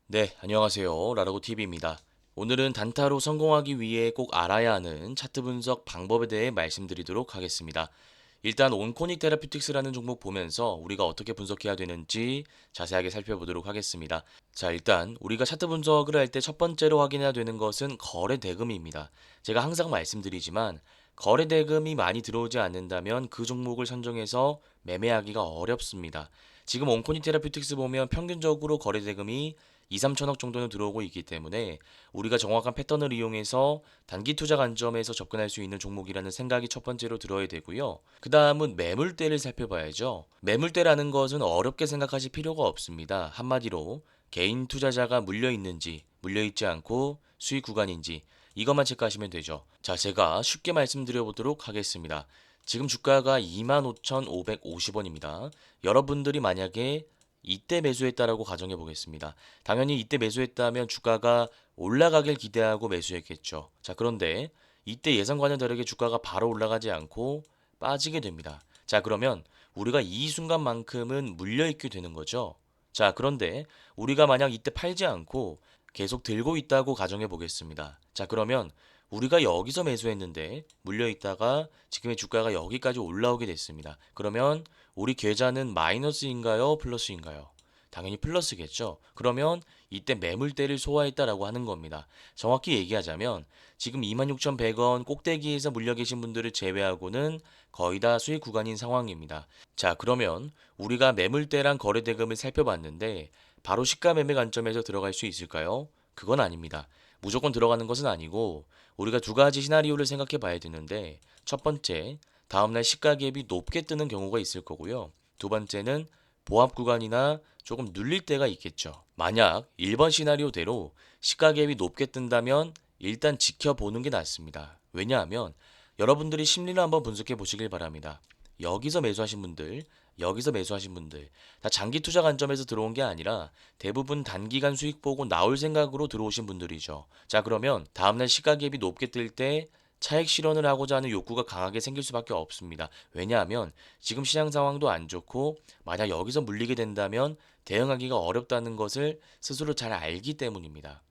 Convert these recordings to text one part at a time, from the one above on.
네, 안녕하세요. 라라고TV입니다. 오늘은 단타로 성공하기 위해 꼭 알아야 하는 차트 분석 방법에 대해 말씀드리도록 하겠습니다. 일단 온코닉 테라퓨틱스라는 종목 보면서 우리가 어떻게 분석해야 되는지 자세하게 살펴보도록 하겠습니다. 자, 일단 우리가 차트 분석을 할 때 첫 번째로 확인해야 되는 것은 거래 대금입니다. 제가 항상 말씀드리지만 거래 대금이 많이 들어오지 않는다면 그 종목을 선정해서 매매하기가 어렵습니다. 지금 온코닉 테라퓨틱스 보면 평균적으로 거래 대금이 2, 3천억 정도는 들어오고 있기 때문에 우리가 정확한 패턴을 이용해서 단기 투자 관점에서 접근할 수 있는 종목이라는 생각이 첫 번째로 들어야 되고요. 그 다음은 매물대를 살펴봐야죠. 매물대라는 것은 어렵게 생각하실 필요가 없습니다. 한마디로 개인 투자자가 물려 있는지, 물려 있지 않고 수익 구간인지 이것만 체크하시면 되죠. 자, 제가 쉽게 말씀드려 보도록 하겠습니다. 지금 주가가 25,550원입니다. 여러분들이 만약에 이때 매수했다라고 가정해 보겠습니다. 당연히 이때 매수했다면 주가가 올라가길 기대하고 매수했겠죠. 자, 그런데 이때 예상과는 다르게 주가가 바로 올라가지 않고 빠지게 됩니다. 자, 그러면 우리가 이 순간만큼은 물려있게 되는 거죠. 자, 그런데 우리가 만약 이때 팔지 않고 계속 들고 있다고 가정해 보겠습니다. 자, 그러면 우리가 여기서 매수했는데 물려있다가 지금의 주가가 여기까지 올라오게 됐습니다. 그러면 우리 계좌는 마이너스인가요? 플러스인가요? 당연히 플러스겠죠. 그러면 이때 매물대를 소화했다라고 하는 겁니다. 정확히 얘기하자면 지금 26,100원 꼭대기에서 물려 계신 분들을 제외하고는 거의 다 수익 구간인 상황입니다. 자, 그러면 우리가 매물대랑 거래대금을 살펴봤는데 바로 시가 매매 관점에서 들어갈 수 있을까요? 그건 아닙니다. 무조건 들어가는 것은 아니고 우리가 두 가지 시나리오를 생각해 봐야 되는데 첫 번째, 다음날 시가 갭이 높게 뜨는 경우가 있을 거고요. 두 번째는 보합 구간이나 조금 눌릴 때가 있겠죠. 만약 1번 시나리오대로 시가 갭이 높게 뜬다면 일단 지켜보는 게 낫습니다. 왜냐하면 여러분들이 심리를 한번 분석해 보시길 바랍니다. 여기서 매수하신 분들, 여기서 매수하신 분들, 다 장기 투자 관점에서 들어온 게 아니라 대부분 단기간 수익 보고 나올 생각으로 들어오신 분들이죠. 자, 그러면 다음날 시가 갭이 높게 뜰 때 차익 실현을 하고자 하는 욕구가 강하게 생길 수밖에 없습니다. 왜냐하면 지금 시장 상황도 안 좋고 만약 여기서 물리게 된다면 대응하기가 어렵다는 것을 스스로 잘 알기 때문입니다.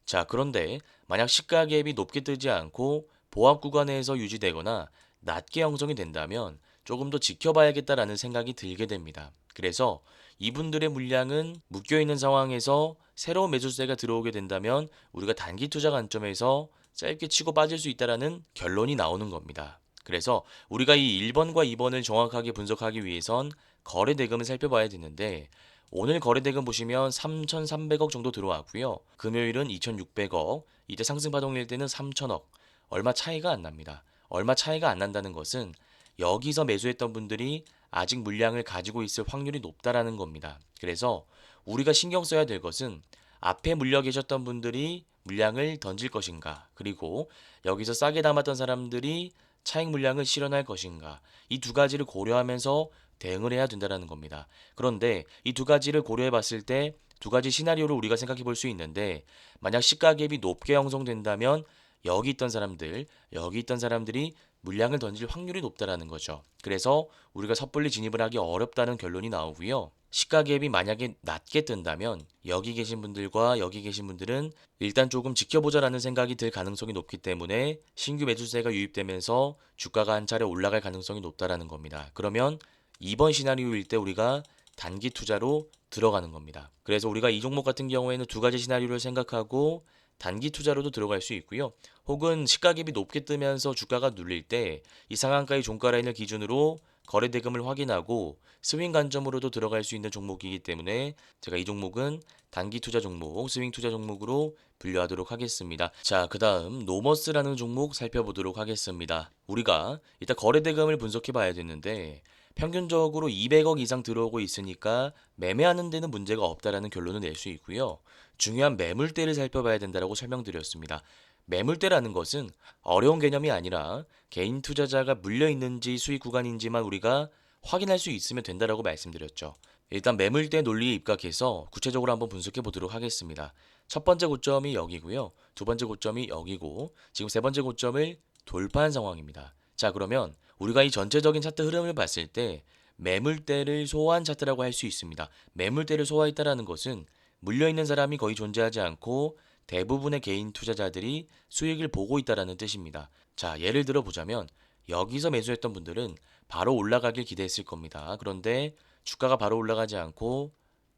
자, 그런데 만약 시가 갭이 높게 뜨지 않고 보합 구간에서 유지되거나 낮게 형성이 된다면 조금 더 지켜봐야겠다라는 생각이 들게 됩니다. 그래서 이분들의 물량은 묶여 있는 상황에서 새로운 매수세가 들어오게 된다면 우리가 단기 투자 관점에서 짧게 치고 빠질 수 있다라는 결론이 나오는 겁니다. 그래서 우리가 이 1번과 2번을 정확하게 분석하기 위해선 거래 대금을 살펴봐야 되는데 오늘 거래대금 보시면 3,300억 정도 들어왔고요. 금요일은 2,600억, 이때 상승 파동일 때는 3,000억. 얼마 차이가 안 납니다. 얼마 차이가 안 난다는 것은 여기서 매수했던 분들이 아직 물량을 가지고 있을 확률이 높다라는 겁니다. 그래서 우리가 신경 써야 될 것은 앞에 물려 계셨던 분들이 물량을 던질 것인가, 그리고 여기서 싸게 담았던 사람들이 차익 물량을 실현할 것인가, 이 두 가지를 고려하면서 대응을 해야 된다는 겁니다. 그런데 이 두 가지를 고려해 봤을 때 두 가지 시나리오를 우리가 생각해 볼 수 있는데 만약 시가 갭이 높게 형성된다면 여기 있던 사람들, 여기 있던 사람들이 물량을 던질 확률이 높다라는 거죠. 그래서 우리가 섣불리 진입을 하기 어렵다는 결론이 나오고요. 시가 갭이 만약에 낮게 뜬다면 여기 계신 분들과 여기 계신 분들은 일단 조금 지켜보자라는 생각이 들 가능성이 높기 때문에 신규 매수세가 유입되면서 주가가 한 차례 올라갈 가능성이 높다라는 겁니다. 그러면 이번 시나리오일 때 우리가 단기 투자로 들어가는 겁니다. 그래서 우리가 이 종목 같은 경우에는 두 가지 시나리오를 생각하고 단기 투자로도 들어갈 수 있고요. 혹은 시가갭이 높게 뜨면서 주가가 눌릴 때 이 상한가의 종가 라인을 기준으로 거래 대금을 확인하고 스윙 관점으로도 들어갈 수 있는 종목이기 때문에 제가 이 종목은 단기 투자 종목, 스윙 투자 종목으로 분류하도록 하겠습니다. 자, 그 다음 노머스라는 종목 살펴보도록 하겠습니다. 우리가 이따 거래 대금을 분석해 봐야 되는데 평균적으로 200억 이상 들어오고 있으니까 매매하는 데는 문제가 없다라는 결론을 낼 수 있고요. 중요한 매물대를 살펴봐야 된다고 설명드렸습니다. 매물대라는 것은 어려운 개념이 아니라 개인 투자자가 물려 있는지 수익 구간인지만 우리가 확인할 수 있으면 된다라고 말씀드렸죠. 일단 매물대 논리에 입각해서 구체적으로 한번 분석해 보도록 하겠습니다. 첫 번째 고점이 여기고요. 두 번째 고점이 여기고 지금 세 번째 고점을 돌파한 상황입니다. 자, 그러면 우리가 이 전체적인 차트 흐름을 봤을 때 매물대를 소화한 차트라고 할 수 있습니다. 매물대를 소화했다라는 것은 물려있는 사람이 거의 존재하지 않고 대부분의 개인 투자자들이 수익을 보고 있다는 뜻입니다. 자, 예를 들어 보자면 여기서 매수했던 분들은 바로 올라가길 기대했을 겁니다. 그런데 주가가 바로 올라가지 않고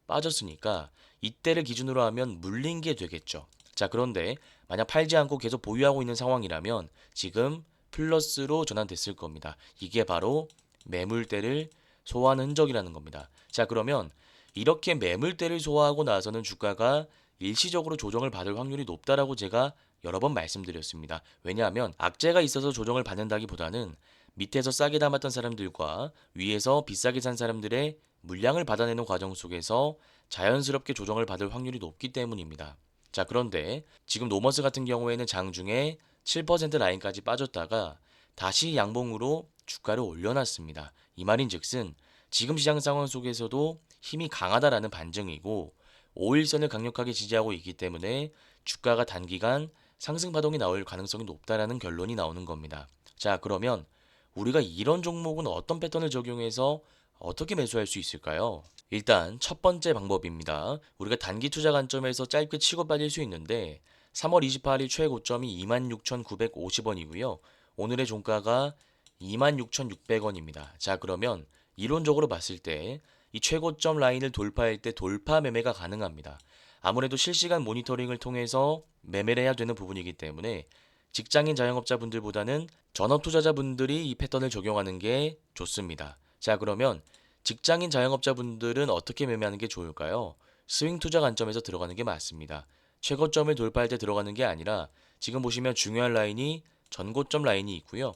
빠졌으니까 이때를 기준으로 하면 물린 게 되겠죠. 자, 그런데 만약 팔지 않고 계속 보유하고 있는 상황이라면 지금 플러스로 전환됐을 겁니다. 이게 바로 매물대를 소화하는 흔적이라는 겁니다. 자, 그러면 이렇게 매물대를 소화하고 나서는 주가가 일시적으로 조정을 받을 확률이 높다라고 제가 여러 번 말씀드렸습니다. 왜냐하면 악재가 있어서 조정을 받는다기보다는 밑에서 싸게 담았던 사람들과 위에서 비싸게 산 사람들의 물량을 받아내는 과정 속에서 자연스럽게 조정을 받을 확률이 높기 때문입니다. 자, 그런데 지금 노머스 같은 경우에는 장중에 7% 라인까지 빠졌다가 다시 양봉으로 주가를 올려놨습니다. 이 말인즉슨 지금 시장 상황 속에서도 힘이 강하다라는 반증이고 5일선을 강력하게 지지하고 있기 때문에 주가가 단기간 상승 파동이 나올 가능성이 높다라는 결론이 나오는 겁니다. 자, 그러면 우리가 이런 종목은 어떤 패턴을 적용해서 어떻게 매수할 수 있을까요? 일단 첫 번째 방법입니다. 우리가 단기 투자 관점에서 짧게 치고 빠질 수 있는데 3월 28일 최고점이 26,950원이고요. 오늘의 종가가 26,600원입니다. 자, 그러면 이론적으로 봤을 때 이 최고점 라인을 돌파할 때 돌파 매매가 가능합니다. 아무래도 실시간 모니터링을 통해서 매매를 해야 되는 부분이기 때문에 직장인 자영업자분들보다는 전업 투자자분들이 이 패턴을 적용하는 게 좋습니다. 자, 그러면 직장인 자영업자분들은 어떻게 매매하는 게 좋을까요? 스윙 투자 관점에서 들어가는 게 맞습니다. 최고점을 돌파할 때 들어가는 게 아니라 지금 보시면 중요한 라인이 전고점 라인이 있고요.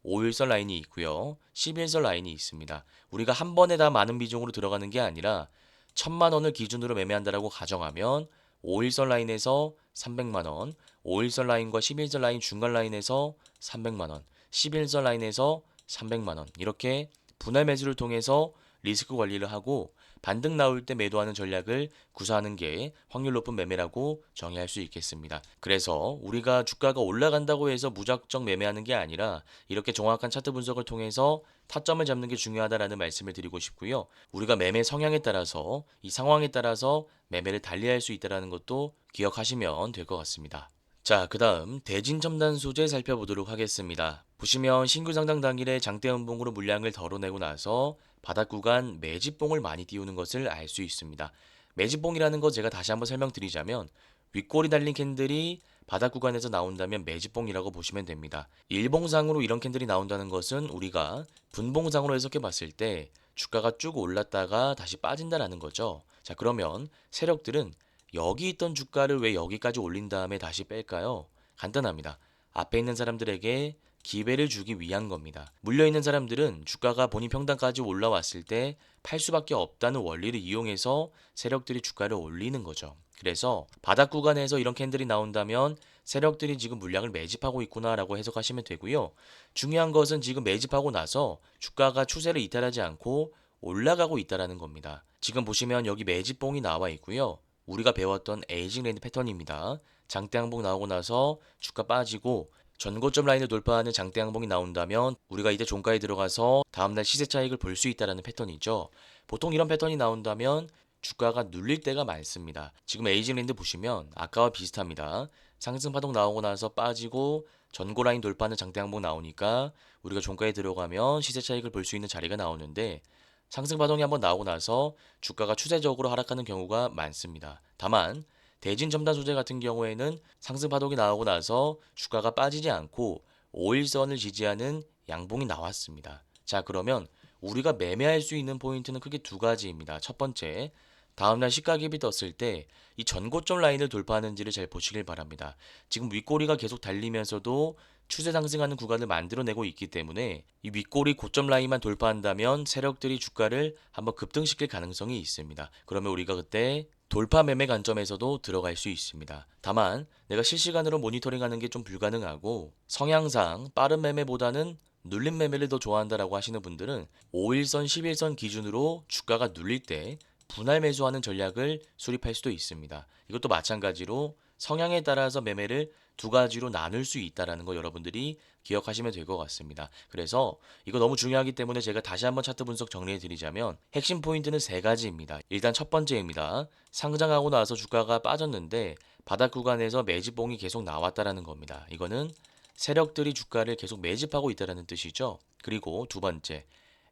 5일선 라인이 있고요. 11선 라인이 있습니다. 우리가 한 번에 다 많은 비중으로 들어가는 게 아니라 1,000만 원을 기준으로 매매한다라고 가정하면 5일선 라인에서 300만 원, 5일선 라인과 11선 라인 중간 라인에서 300만 원, 11선 라인에서 300만 원 이렇게 분할 매수를 통해서 리스크 관리를 하고 반등 나올 때 매도하는 전략을 구사하는 게 확률 높은 매매라고 정의할 수 있겠습니다. 그래서 우리가 주가가 올라간다고 해서 무작정 매매하는 게 아니라 이렇게 정확한 차트 분석을 통해서 타점을 잡는 게 중요하다라는 말씀을 드리고 싶고요. 우리가 매매 성향에 따라서 이 상황에 따라서 매매를 달리할 수 있다는 것도 기억하시면 될 것 같습니다. 자, 그 다음 대진 첨단 소재 살펴보도록 하겠습니다. 보시면 신규 상장 당일에 장대 음봉으로 물량을 덜어내고 나서 바닥 구간 매집봉을 많이 띄우는 것을 알 수 있습니다. 매집봉이라는 거 제가 다시 한번 설명드리자면 윗골이 달린 캔들이 바닥 구간에서 나온다면 매집봉이라고 보시면 됩니다. 일봉상으로 이런 캔들이 나온다는 것은 우리가 분봉상으로 해석해 봤을 때 주가가 쭉 올랐다가 다시 빠진다라는 거죠. 자, 그러면 세력들은 여기 있던 주가를 왜 여기까지 올린 다음에 다시 뺄까요? 간단합니다. 앞에 있는 사람들에게 기회를 주기 위한 겁니다. 물려있는 사람들은 주가가 본인 평단까지 올라왔을 때 팔 수밖에 없다는 원리를 이용해서 세력들이 주가를 올리는 거죠. 그래서 바닥 구간에서 이런 캔들이 나온다면 세력들이 지금 물량을 매집하고 있구나라고 해석하시면 되고요. 중요한 것은 지금 매집하고 나서 주가가 추세를 이탈하지 않고 올라가고 있다는 겁니다. 지금 보시면 여기 매집봉이 나와 있고요. 우리가 배웠던 에이징 랜드 패턴입니다. 장대 항복 나오고 나서 주가 빠지고 전고점 라인을 돌파하는 장대 항복이 나온다면 우리가 이제 종가에 들어가서 다음날 시세 차익을 볼 수 있다는 패턴이죠. 보통 이런 패턴이 나온다면 주가가 눌릴 때가 많습니다. 지금 에이징 랜드 보시면 아까와 비슷합니다. 상승 파동 나오고 나서 빠지고 전고 라인 돌파하는 장대 항복 나오니까 우리가 종가에 들어가면 시세 차익을 볼 수 있는 자리가 나오는데 상승 파동이 한번 나오고 나서 주가가 추세적으로 하락하는 경우가 많습니다. 다만 대진 첨단 소재 같은 경우에는 상승 파동이 나오고 나서 주가가 빠지지 않고 5일선을 지지하는 양봉이 나왔습니다. 자, 그러면 우리가 매매할 수 있는 포인트는 크게 두 가지입니다. 첫 번째, 다음날 시가갭이 떴을 때 이 전고점 라인을 돌파하는지를 잘 보시길 바랍니다. 지금 윗꼬리가 계속 달리면서도 추세 상승하는 구간을 만들어내고 있기 때문에 이 윗꼬리 고점 라인만 돌파한다면 세력들이 주가를 한번 급등시킬 가능성이 있습니다. 그러면 우리가 그때 돌파 매매 관점에서도 들어갈 수 있습니다. 다만 내가 실시간으로 모니터링하는 게 좀 불가능하고 성향상 빠른 매매보다는 눌림 매매를 더 좋아한다라고 하시는 분들은 5일선, 11선 기준으로 주가가 눌릴 때 분할 매수하는 전략을 수립할 수도 있습니다. 이것도 마찬가지로 성향에 따라서 매매를 두 가지로 나눌 수 있다는 거 여러분들이 기억하시면 될 것 같습니다. 그래서 이거 너무 중요하기 때문에 제가 다시 한번 차트 분석 정리해 드리자면 핵심 포인트는 세 가지입니다. 일단 첫 번째입니다. 상장하고 나서 주가가 빠졌는데 바닥 구간에서 매집봉이 계속 나왔다라는 겁니다. 이거는 세력들이 주가를 계속 매집하고 있다는 뜻이죠. 그리고 두 번째,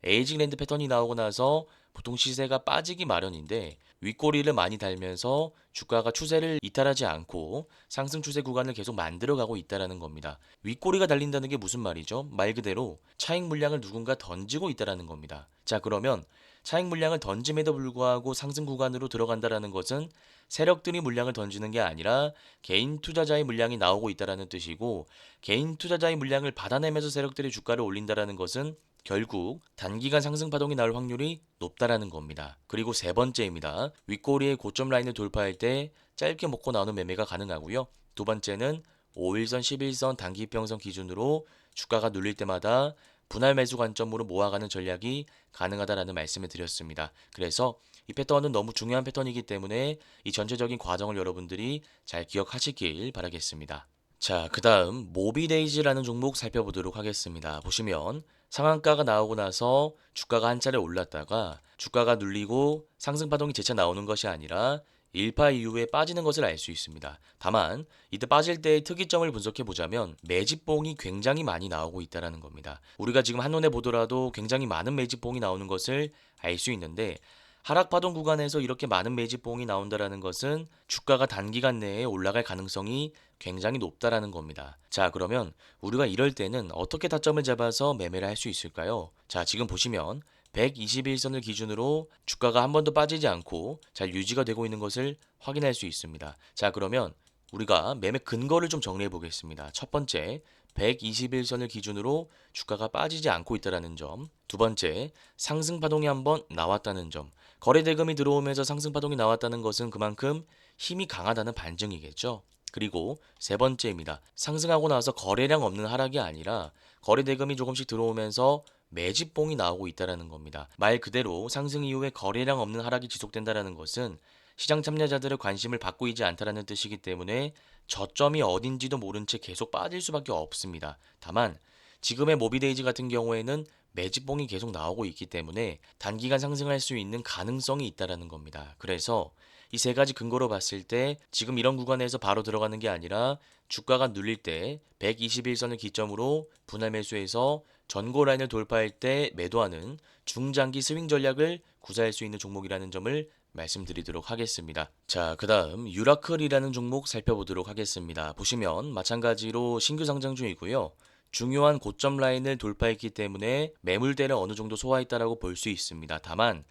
에이징 랜드 패턴이 나오고 나서 보통 시세가 빠지기 마련인데 윗꼬리를 많이 달면서 주가가 추세를 이탈하지 않고 상승 추세 구간을 계속 만들어가고 있다는 겁니다. 윗꼬리가 달린다는 게 무슨 말이죠? 말 그대로 차익 물량을 누군가 던지고 있다는 겁니다. 자, 그러면 차익 물량을 던짐에도 불구하고 상승 구간으로 들어간다는 것은 세력들이 물량을 던지는 게 아니라 개인 투자자의 물량이 나오고 있다는 뜻이고, 개인 투자자의 물량을 받아내면서 세력들이 주가를 올린다는 것은 결국 단기간 상승 파동이 나올 확률이 높다라는 겁니다. 그리고 세 번째입니다. 윗꼬리의 고점 라인을 돌파할 때 짧게 먹고 나오는 매매가 가능하고요. 두 번째는 5일선, 11선 단기평선 기준으로 주가가 눌릴 때마다 분할 매수 관점으로 모아가는 전략이 가능하다라는 말씀을 드렸습니다. 그래서 이 패턴은 너무 중요한 패턴이기 때문에 이 전체적인 과정을 여러분들이 잘 기억하시길 바라겠습니다. 자, 그 다음 모비데이즈라는 종목 살펴보도록 하겠습니다. 보시면 상한가가 나오고 나서 주가가 한 차례 올랐다가 주가가 눌리고 상승 파동이 재차 나오는 것이 아니라 일파 이후에 빠지는 것을 알 수 있습니다. 다만 이때 빠질 때의 특이점을 분석해 보자면 매집봉이 굉장히 많이 나오고 있다는 겁니다. 우리가 지금 한눈에 보더라도 굉장히 많은 매집봉이 나오는 것을 알 수 있는데, 하락 파동 구간에서 이렇게 많은 매집봉이 나온다라는 것은 주가가 단기간 내에 올라갈 가능성이 굉장히 높다라는 겁니다. 자, 그러면 우리가 이럴 때는 어떻게 타점을 잡아서 매매를 할 수 있을까요? 자, 지금 보시면 121선을 기준으로 주가가 한 번도 빠지지 않고 잘 유지가 되고 있는 것을 확인할 수 있습니다. 자, 그러면 우리가 매매 근거를 좀 정리해 보겠습니다. 첫 번째, 121선을 기준으로 주가가 빠지지 않고 있다는 점. 두 번째, 상승 파동이 한번 나왔다는 점. 거래 대금이 들어오면서 상승 파동이 나왔다는 것은 그만큼 힘이 강하다는 반증이겠죠. 그리고 세 번째입니다. 상승하고 나서 거래량 없는 하락이 아니라 거래 대금이 조금씩 들어오면서 매집봉이 나오고 있다는 겁니다. 말 그대로 상승 이후에 거래량 없는 하락이 지속된다는 것은 시장 참여자들의 관심을 받고 있지 않다는 뜻이기 때문에 저점이 어딘지도 모른 채 계속 빠질 수밖에 없습니다. 다만 지금의 모비데이즈 같은 경우에는 매집봉이 계속 나오고 있기 때문에 단기간 상승할 수 있는 가능성이 있다는 겁니다. 그래서 이 세 가지 근거로 봤을 때 지금 이런 구간에서 바로 들어가는 게 아니라 주가가 눌릴 때 121선을 기점으로 분할 매수해서 전고 라인을 돌파할 때 매도하는 중장기 스윙 전략을 구사할 수 있는 종목이라는 점을 말씀드리도록 하겠습니다. 자, 그 다음 유라클이라는 종목 살펴보도록 하겠습니다. 보시면 마찬가지로 신규 상장 중이고요. 중요한 고점 라인을 돌파했기 때문에 매물대를 어느 정도 소화했다라고 볼 수 있습니다. 다만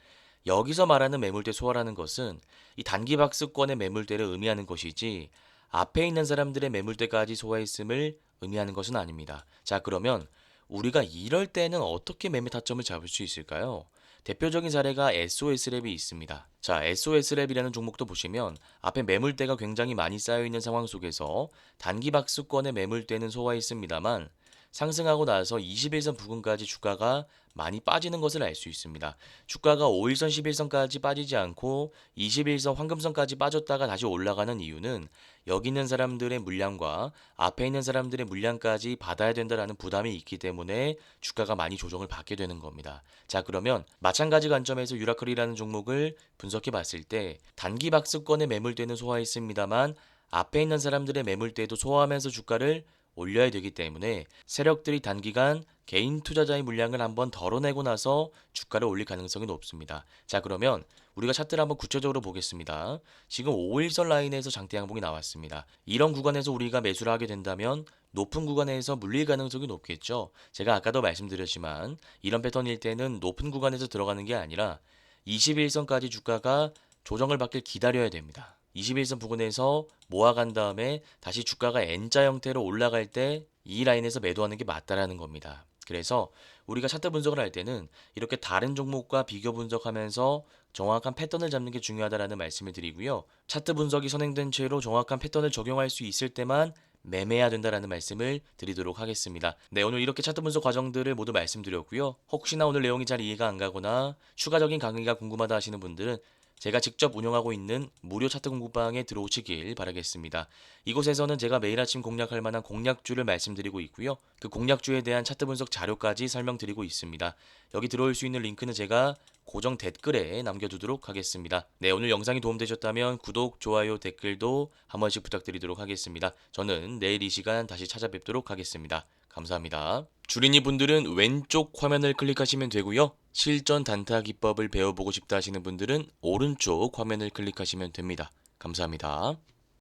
여기서 말하는 매물대 소화라는 것은 이 단기 박스권의 매물대를 의미하는 것이지 앞에 있는 사람들의 매물대까지 소화했음을 의미하는 것은 아닙니다. 자, 그러면 우리가 이럴 때는 어떻게 매매 타점을 잡을 수 있을까요? 대표적인 사례가 SOS랩이 있습니다. 자, SOS랩이라는 종목도 보시면 앞에 매물대가 굉장히 많이 쌓여 있는 상황 속에서 단기 박스권의 매물대는 소화했습니다만 상승하고 나서 21선 부근까지 주가가 많이 빠지는 것을 알 수 있습니다. 주가가 5일선, 11선까지 빠지지 않고 21선 황금선까지 빠졌다가 다시 올라가는 이유는 여기 있는 사람들의 물량과 앞에 있는 사람들의 물량까지 받아야 된다라는 부담이 있기 때문에 주가가 많이 조정을 받게 되는 겁니다. 자, 그러면 마찬가지 관점에서 유라클이라는 종목을 분석해 봤을 때 단기 박스권의 매물대는 소화했습니다만 앞에 있는 사람들의 매물대도 소화하면서 주가를 올려야 되기 때문에 세력들이 단기간 개인 투자자의 물량을 한번 덜어내고 나서 주가를 올릴 가능성이 높습니다. 자, 그러면 우리가 차트를 한번 구체적으로 보겠습니다. 지금 5일선 라인에서 장대 양봉이 나왔습니다. 이런 구간에서 우리가 매수를 하게 된다면 높은 구간에서 물릴 가능성이 높겠죠. 제가 아까도 말씀드렸지만 이런 패턴일 때는 높은 구간에서 들어가는 게 아니라 21선까지 주가가 조정을 받길 기다려야 됩니다. 21선 부근에서 모아간 다음에 다시 주가가 N자 형태로 올라갈 때 이 라인에서 매도하는 게 맞다라는 겁니다. 그래서 우리가 차트 분석을 할 때는 이렇게 다른 종목과 비교 분석하면서 정확한 패턴을 잡는 게 중요하다라는 말씀을 드리고요. 차트 분석이 선행된 채로 정확한 패턴을 적용할 수 있을 때만 매매해야 된다라는 말씀을 드리도록 하겠습니다. 네, 오늘 이렇게 차트 분석 과정들을 모두 말씀드렸고요. 혹시나 오늘 내용이 잘 이해가 안 가거나 추가적인 강의가 궁금하다 하시는 분들은 제가 직접 운영하고 있는 무료 차트 공부방에 들어오시길 바라겠습니다. 이곳에서는 제가 매일 아침 공략할 만한 공략주를 말씀드리고 있고요. 그 공략주에 대한 차트 분석 자료까지 설명드리고 있습니다. 여기 들어올 수 있는 링크는 제가 고정 댓글에 남겨두도록 하겠습니다. 네, 오늘 영상이 도움되셨다면 구독, 좋아요, 댓글도 한 번씩 부탁드리도록 하겠습니다. 저는 내일 이 시간 다시 찾아뵙도록 하겠습니다. 감사합니다. 주린이 분들은 왼쪽 화면을 클릭하시면 되고요. 실전 단타 기법을 배워보고 싶다 하시는 분들은 오른쪽 화면을 클릭하시면 됩니다. 감사합니다.